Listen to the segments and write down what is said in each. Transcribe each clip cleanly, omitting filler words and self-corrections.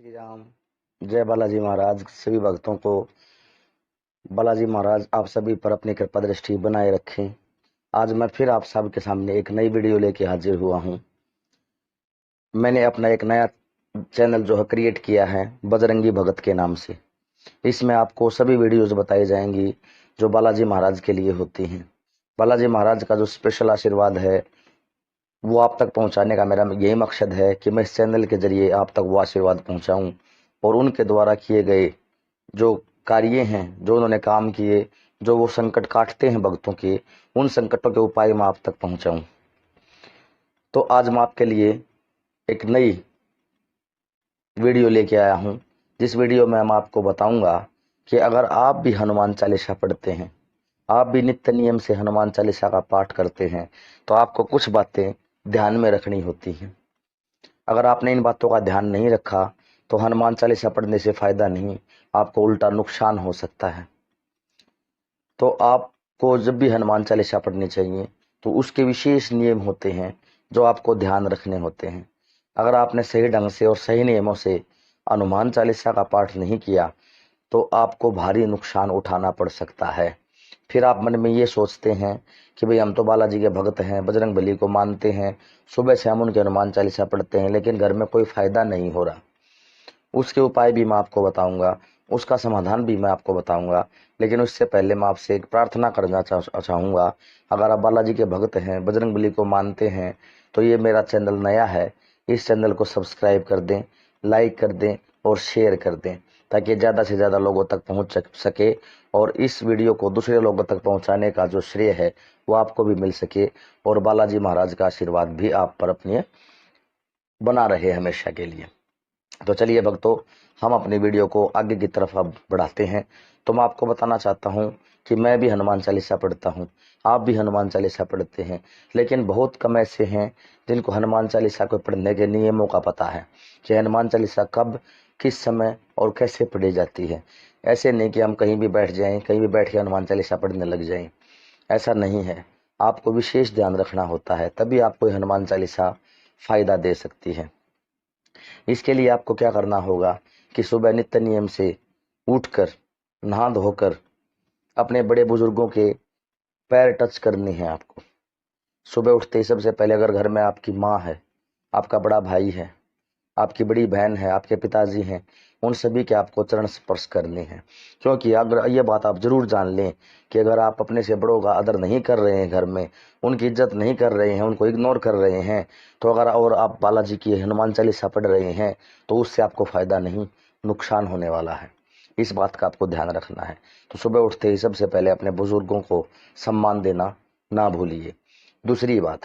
श्री राम। जय बालाजी महाराज। सभी भक्तों को बालाजी महाराज आप सभी पर अपनी कृपा दृष्टि बनाए रखें। आज मैं फिर आप सबके सामने एक नई वीडियो लेके हाजिर हुआ हूं। मैंने अपना एक नया चैनल जो है क्रिएट किया है बजरंगी भगत के नाम से। इसमें आपको सभी वीडियोज बताई जाएंगी जो बालाजी महाराज के लिए होती हैं। बालाजी महाराज का जो स्पेशल आशीर्वाद है वो आप तक पहुंचाने का मेरा यही मकसद है कि मैं इस चैनल के जरिए आप तक वो आशीर्वाद पहुंचाऊं और उनके द्वारा किए गए जो कार्य हैं, जो उन्होंने काम किए, जो वो संकट काटते हैं भक्तों के, उन संकटों के उपाय मैं आप तक पहुंचाऊं। तो आज मैं आपके लिए एक नई वीडियो लेके आया हूं, जिस वीडियो में मैं आपको बताऊंगा कि अगर आप भी हनुमान चालीसा पढ़ते हैं, आप भी नित्य नियम से हनुमान चालीसा का पाठ करते हैं, तो आपको कुछ बातें ध्यान में रखनी होती हैं। अगर आपने इन बातों का ध्यान नहीं रखा तो हनुमान चालीसा पढ़ने से फायदा नहीं, आपको उल्टा नुकसान हो सकता है। तो आपको जब भी हनुमान चालीसा पढ़नी चाहिए तो उसके विशेष नियम होते हैं जो आपको ध्यान रखने होते हैं। अगर आपने सही ढंग से और सही नियमों से हनुमान चालीसा का पाठ नहीं किया तो आपको भारी नुकसान उठाना पड़ सकता है। फिर आप मन में ये सोचते हैं कि भाई हम तो बालाजी के भक्त हैं, बजरंग बली को मानते हैं, सुबह से हम उनके हनुमान चालीसा पढ़ते हैं, लेकिन घर में कोई फायदा नहीं हो रहा। उसके उपाय भी मैं आपको बताऊंगा, उसका समाधान भी मैं आपको बताऊंगा। लेकिन उससे पहले मैं आपसे एक प्रार्थना करना चाहूँगा। अगर आप बालाजी के भक्त हैं, बजरंग बली को मानते हैं, तो ये मेरा चैनल नया है, इस चैनल को सब्सक्राइब कर दें, लाइक कर दें और शेयर कर दें, ताकि ज़्यादा से ज़्यादा लोगों तक पहुँच सके और इस वीडियो को दूसरे लोगों तक पहुँचाने का जो श्रेय है वो आपको भी मिल सके और बालाजी महाराज का आशीर्वाद भी आप पर अपने बना रहे हमेशा के लिए। तो चलिए भक्तों, हम अपनी वीडियो को आगे की तरफ अब बढ़ाते हैं। तो मैं आपको बताना चाहता हूं कि मैं भी हनुमान चालीसा पढ़ता हूं, आप भी हनुमान चालीसा पढ़ते हैं, लेकिन बहुत कम ऐसे हैं जिनको हनुमान चालीसा को पढ़ने के नियमों का पता है कि हनुमान चालीसा कब, किस समय और कैसे पढ़ी जाती है। ऐसे नहीं कि हम कहीं भी बैठ जाएं, कहीं भी बैठ के हनुमान चालीसा पढ़ने लग जाएं, ऐसा नहीं है। आपको विशेष ध्यान रखना होता है, तभी आपको हनुमान चालीसा फायदा दे सकती है। इसके लिए आपको क्या करना होगा कि सुबह नित्य नियम से उठकर नहा धोकर अपने बड़े बुजुर्गों के पैर टच करने हैं आपको। सुबह उठते ही सबसे पहले अगर घर में आपकी माँ है, आपका बड़ा भाई है, आपकी बड़ी बहन है, आपके पिताजी हैं, उन सभी के आपको चरण स्पर्श करने हैं। क्योंकि अगर ये बात आप जरूर जान लें कि अगर आप अपने से बड़ों का आदर नहीं कर रहे हैं, घर में उनकी इज्जत नहीं कर रहे हैं, उनको इग्नोर कर रहे हैं, तो अगर और आप बालाजी की हनुमान चालीसा पढ़ रहे हैं तो उससे आपको फायदा नहीं, नुकसान होने वाला है। इस बात का आपको ध्यान रखना है। तो सुबह उठते ही सबसे पहले अपने बुजुर्गों को सम्मान देना ना भूलिए। दूसरी बात,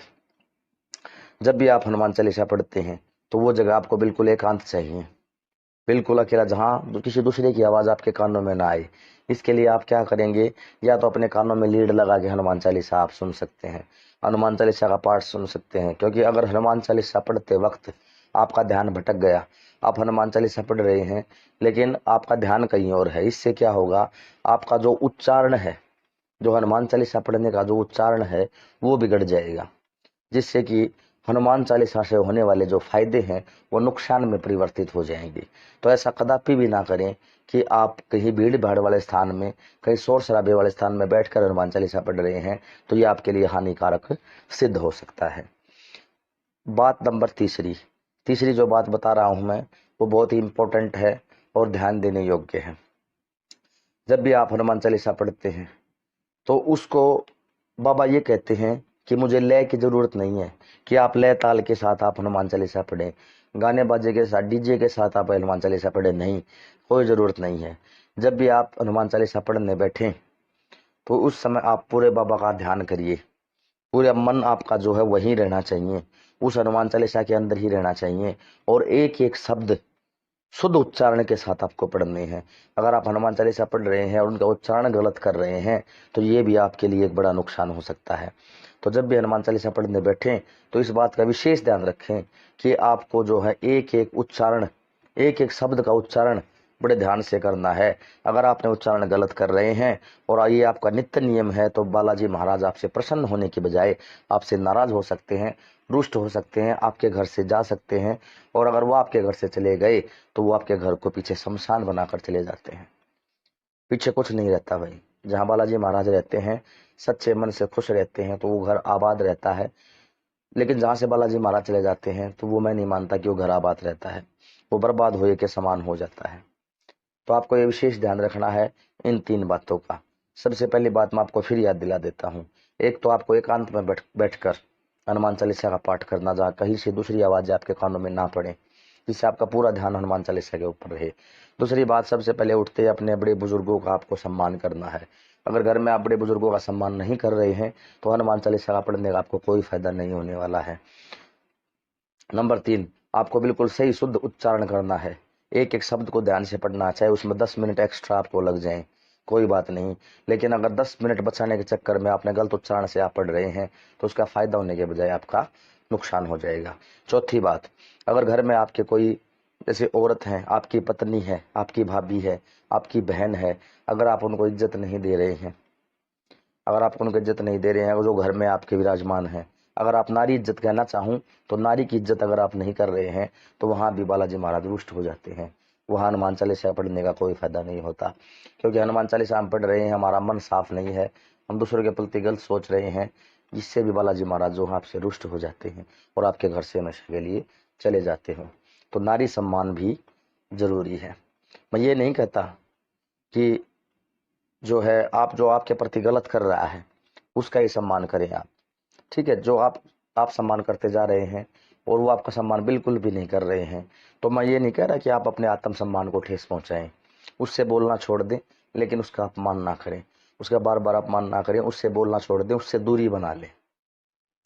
जब भी आप हनुमान चालीसा पढ़ते हैं तो वो जगह आपको बिल्कुल एकांत चाहिए, बिल्कुल अकेला, जहां किसी दूसरे की आवाज आपके कानों में ना आए। इसके लिए आप क्या करेंगे, या तो अपने कानों में लीड लगा के हनुमान चालीसा आप सुन सकते हैं, हनुमान चालीसा का पाठ सुन सकते हैं। क्योंकि अगर हनुमान चालीसा पढ़ते वक्त आपका ध्यान भटक गया, आप हनुमान चालीसा पढ़ रहे हैं लेकिन आपका ध्यान कहीं और है, इससे क्या होगा, आपका जो उच्चारण है, जो हनुमान चालीसा पढ़ने का जो उच्चारण है वो बिगड़ जाएगा, जिससे कि हनुमान चालीसा से होने वाले जो फायदे हैं वो नुकसान में परिवर्तित हो जाएंगे। तो ऐसा कदापि भी ना करें कि आप कहीं भीड़ भाड़ वाले स्थान में, कहीं शोर शराबे वाले स्थान में बैठकर हनुमान चालीसा पढ़ रहे हैं, तो ये आपके लिए हानिकारक सिद्ध हो सकता है। बात नंबर तीसरी जो बात बता रहा हूं मैं वो बहुत ही इंपॉर्टेंट है और ध्यान देने योग्य है। जब भी आप हनुमान चालीसा पढ़ते हैं तो उसको बाबा ये कहते हैं कि मुझे लय की जरूरत नहीं है कि आप लय ताल के साथ आप हनुमान चालीसा पढ़ें, गाने बाजे के साथ, डीजे के साथ आप हनुमान चालीसा पढ़ें, नहीं, कोई ज़रूरत नहीं है। जब भी आप हनुमान चालीसा पढ़ने बैठें तो उस समय आप पूरे बाबा का ध्यान करिए, पूरा मन आपका जो है वहीं रहना चाहिए, उस हनुमान चालीसा के अंदर ही रहना चाहिए और एक एक शब्द शुद्ध उच्चारण के साथ आपको पढ़ने हैं। अगर आप हनुमान चालीसा पढ़ रहे हैं और उनका उच्चारण गलत कर रहे हैं तो ये भी आपके लिए एक बड़ा नुकसान हो सकता है। तो जब भी हनुमान चालीसा पढ़ने बैठें तो इस बात का विशेष ध्यान रखें कि आपको जो है एक एक उच्चारण, एक एक शब्द का उच्चारण बड़े ध्यान से करना है। अगर आपने उच्चारण गलत कर रहे हैं और ये आपका नित्य नियम है तो बालाजी महाराज आपसे प्रसन्न होने के बजाय आपसे नाराज हो सकते हैं, रुष्ट हो सकते हैं, आपके घर से जा सकते हैं। और अगर वो आपके घर से चले गए तो वो आपके घर को पीछे शमशान बनाकर चले जाते हैं। पीछे कुछ नहीं रहता भाई। जहाँ बालाजी महाराज रहते हैं, सच्चे मन से खुश रहते हैं तो वो घर आबाद रहता है। लेकिन जहाँ से बालाजी महाराज चले जाते हैं तो वो मैं नहीं मानता कि वो घर आबाद रहता है, वो बर्बाद होए के समान हो जाता है। तो आपको ये विशेष ध्यान रखना है इन 3 बातों का। सबसे पहली बात मैं आपको फिर याद दिला देता हूँ। एक तो आपको एकांत में बैठकर हनुमान चालीसा का पाठ करना, जहाँ कहीं से दूसरी आवाज़ें आपके कानों में ना पड़े, जिससे आपका पूरा ध्यान हनुमान चालीसा के ऊपर रहे। दूसरी बात, सबसे पहले उठते ही अपने बड़े बुजुर्गों का आपको सम्मान करना है। अगर घर में आप बड़े बुजुर्गों का सम्मान नहीं कर रहे हैं तो हनुमान चालीसा का पढ़ने का आपको कोई फायदा नहीं होने वाला है। नंबर 3, आपको बिल्कुल सही शुद्ध उच्चारण करना है। एक एक शब्द को ध्यान से पढ़ना, चाहे उसमें 10 मिनट एक्स्ट्रा आपको लग जाए, कोई बात नहीं। लेकिन अगर 10 मिनट बचाने के चक्कर में आपने गलत उच्चारण से आप पढ़ रहे हैं तो उसका फायदा होने के बजाय आपका नुकसान हो जाएगा। चौथी बात, अगर घर में आपके कोई जैसे औरत है, आपकी पत्नी है, आपकी भाभी है, आपकी बहन है, अगर आप उनको इज्जत नहीं दे रहे हैं, अगर आप उनको इज्जत नहीं दे रहे हैं, अगर जो घर में आपके विराजमान है, अगर आप नारी इज्जत कहना चाहूँ तो नारी की इज्जत अगर आप नहीं कर रहे हैं तो वहाँ भी बालाजी महाराज रुष्ट हो जाते हैं। वहाँ हनुमान चालीसा पढ़ने का कोई फायदा नहीं होता, क्योंकि हनुमान चालीसा हम पढ़ रहे हैं, हमारा मन साफ नहीं है, हम दूसरों के प्रति गलत सोच रहे हैं, जिससे भी बालाजी महाराज जो आपसे रुष्ट हो जाते हैं और आपके घर से हमेशा के लिए चले जाते हैं। तो नारी सम्मान भी जरूरी है। मैं ये नहीं कहता कि जो है आप जो आपके प्रति गलत कर रहा है उसका ही सम्मान करें आप, ठीक है। जो आप सम्मान करते जा रहे हैं और वो आपका सम्मान बिल्कुल भी नहीं कर रहे हैं, तो मैं ये नहीं कह रहा कि आप अपने आत्म सम्मान को ठेस पहुंचाएं, उससे बोलना छोड़ दें, लेकिन उसका अपमान ना करें, उसका बार बार अपमान ना करें, उससे बोलना छोड़ दें, उससे दूरी बना लें,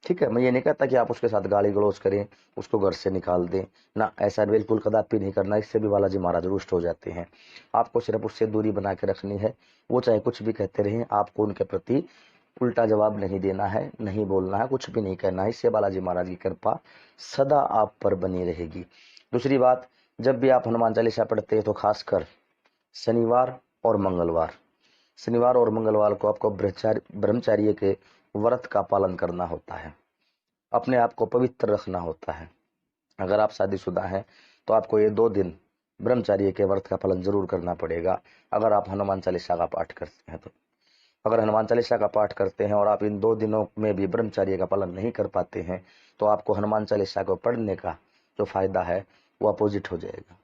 ठीक है। मैं ये नहीं कहता कि आप उसके साथ गाली गलौज करें, उसको घर से निकाल दें, ना, ऐसा बिल्कुल कदापि नहीं करना, इससे भी बालाजी महाराज रुष्ट हो जाते हैं। आपको सिर्फ उससे दूरी बना के रखनी है। वो चाहे कुछ भी कहते रहें, आपको उनके प्रति उल्टा जवाब नहीं देना है, नहीं बोलना है, कुछ भी नहीं कहना है। इससे बालाजी महाराज की कृपा सदा आप पर बनी रहेगी। दूसरी बात, जब भी आप हनुमान चालीसा पढ़ते हैं तो खासकर शनिवार और मंगलवार, शनिवार और मंगलवार को आपको ब्रह्मचार्य के व्रत का पालन करना होता है, अपने आप को पवित्र रखना होता है। अगर आप शादीशुदा हैं तो आपको ये 2 दिन ब्रह्मचार्य के व्रत का पालन जरूर करना पड़ेगा, अगर आप हनुमान चालीसा का पाठ करते हैं तो। अगर हनुमान चालीसा का पाठ करते हैं और आप इन 2 दिनों में भी ब्रह्मचर्य का पालन नहीं कर पाते हैं तो आपको हनुमान चालीसा को पढ़ने का जो फायदा है वो अपोजिट हो जाएगा।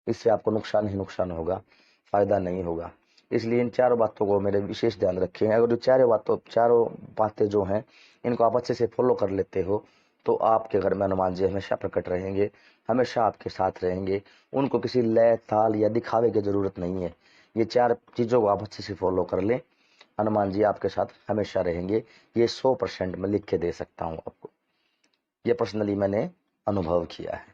इससे आपको नुकसान ही नुकसान होगा, फायदा नहीं होगा। इसलिए इन 4 बातों को मेरे विशेष ध्यान रखें। अगर जो चारों बातें जो हैं इनको आप अच्छे से फॉलो कर लेते हो तो आपके घर में हनुमान जी हमेशा प्रकट रहेंगे, हमेशा आपके साथ रहेंगे। उनको किसी लय ताल या दिखावे की जरूरत नहीं है। ये 4 चीजों को आप अच्छे से फॉलो कर लें, हनुमान जी आपके साथ हमेशा रहेंगे। ये 100% मैं लिख के दे सकता हूँ आपको, ये पर्सनली मैंने अनुभव किया है।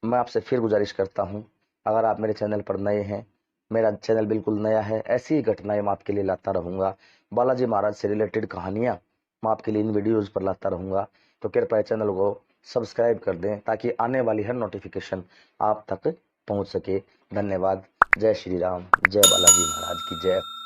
मैं आपसे फिर गुजारिश करता हूँ, अगर आप मेरे चैनल पर नए हैं, मेरा चैनल बिल्कुल नया है, ऐसी ही घटनाएं मैं आपके लिए लाता रहूँगा, बालाजी महाराज से रिलेटेड कहानियाँ मैं आपके लिए इन वीडियोज़ पर लाता रहूँगा। तो कृपया चैनल को सब्सक्राइब कर दें ताकि आने वाली हर नोटिफिकेशन आप तक पहुँच सके। धन्यवाद। जय श्री राम, जय बालाजी महाराज की जय।